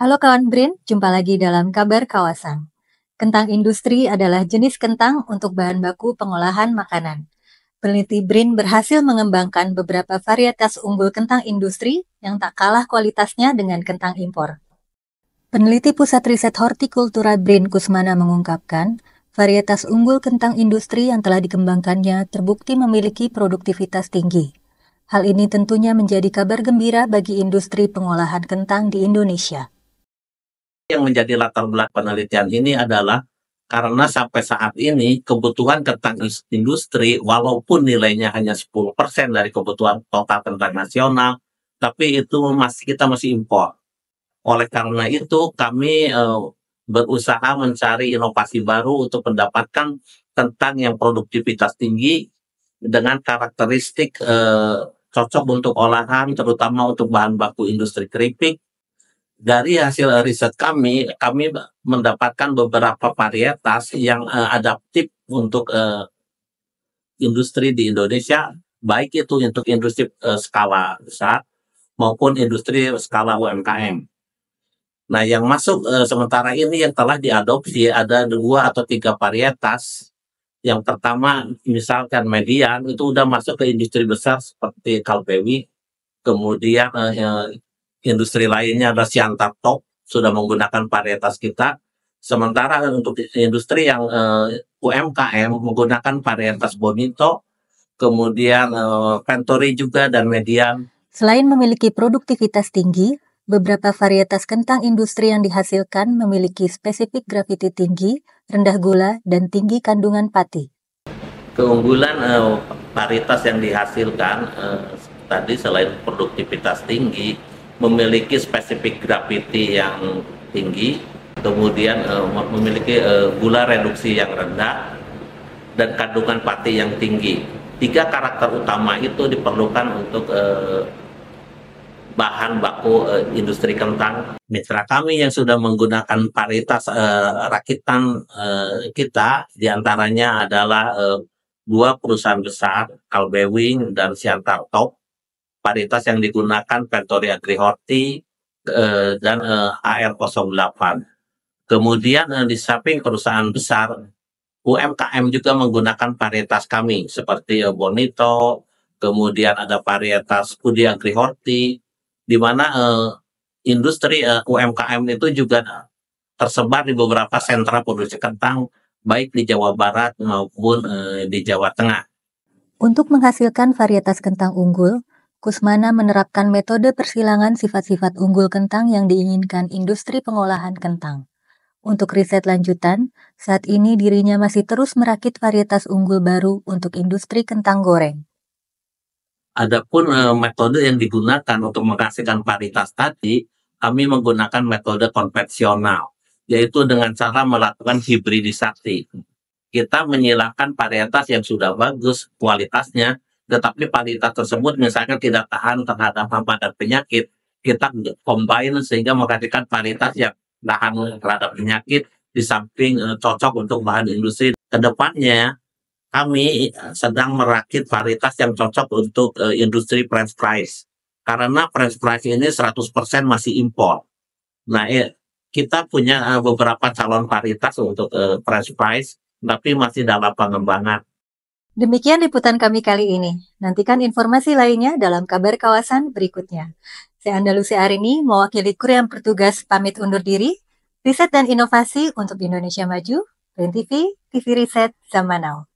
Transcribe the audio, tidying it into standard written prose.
Halo kawan Brin, jumpa lagi dalam Kabar Kawasan. Kentang industri adalah jenis kentang untuk bahan baku pengolahan makanan. Peneliti Brin berhasil mengembangkan beberapa varietas unggul kentang industri yang tak kalah kualitasnya dengan kentang impor. Peneliti Pusat Riset Hortikultura Brin Kusmana mengungkapkan, varietas unggul kentang industri yang telah dikembangkannya terbukti memiliki produktivitas tinggi. Hal ini tentunya menjadi kabar gembira bagi industri pengolahan kentang di Indonesia. Yang menjadi latar belakang penelitian ini adalah karena sampai saat ini kebutuhan kentang industri walaupun nilainya hanya 10% dari kebutuhan total kentang nasional, tapi itu kita masih impor. Oleh karena itu kami berusaha mencari inovasi baru untuk mendapatkan kentang yang produktivitas tinggi dengan karakteristik cocok untuk olahan, terutama untuk bahan baku industri keripik. Dari hasil riset kami mendapatkan beberapa varietas yang adaptif untuk industri di Indonesia, baik itu untuk industri skala besar maupun industri skala UMKM. Nah, yang masuk sementara ini yang telah diadopsi ada 2 atau 3 varietas. Yang pertama, misalkan median, itu udah masuk ke industri besar seperti Kalbewi, kemudian industri lainnya ada Siantar Top, sudah menggunakan varietas kita. Sementara untuk industri yang UMKM menggunakan varietas Bonito, kemudian Pentori juga dan Median. Selain memiliki produktivitas tinggi, beberapa varietas kentang industri yang dihasilkan memiliki spesifik graviti tinggi, rendah gula, dan tinggi kandungan pati. Keunggulan varietas yang dihasilkan tadi selain produktivitas tinggi, memiliki spesifik gravity yang tinggi, kemudian memiliki gula reduksi yang rendah, dan kandungan pati yang tinggi. 3 karakter utama itu diperlukan untuk bahan baku industri kentang. Mitra kami yang sudah menggunakan varietas rakitan kita, diantaranya adalah 2 perusahaan besar, Kalbewing dan Siantar Top. Varietas yang digunakan Pentori Agri-Horti dan AR08. Kemudian di samping perusahaan besar, UMKM juga menggunakan varietas kami seperti Bonito, kemudian ada varietas Pudi Agri-Horti, di mana industri UMKM itu juga tersebar di beberapa sentra produksi kentang, baik di Jawa Barat maupun di Jawa Tengah. Untuk menghasilkan varietas kentang unggul, Kusmana menerapkan metode persilangan sifat-sifat unggul kentang yang diinginkan industri pengolahan kentang. Untuk riset lanjutan, saat ini dirinya masih terus merakit varietas unggul baru untuk industri kentang goreng. Adapun metode yang digunakan untuk menghasilkan varietas tadi, kami menggunakan metode konvensional, yaitu dengan cara melakukan hibridisasi. Kita menyilangkan varietas yang sudah bagus kualitasnya, tetapi varietas tersebut misalkan tidak tahan terhadap hama dan penyakit, kita combine sehingga menghasilkan varietas yang tahan terhadap penyakit di samping cocok untuk bahan industri. Kedepannya kami sedang merakit varietas yang cocok untuk industri French fries, karena French fries ini 100% masih impor. Nah, kita punya beberapa calon varietas untuk French fries, tapi masih dalam pengembangan. Demikian liputan kami kali ini. Nantikan informasi lainnya dalam Kabar Kawasan berikutnya. Saya Andalusia Arini, mewakili kru yang bertugas pamit undur diri. Riset dan inovasi untuk Indonesia Maju, Brin TV, TV Riset Zaman Now.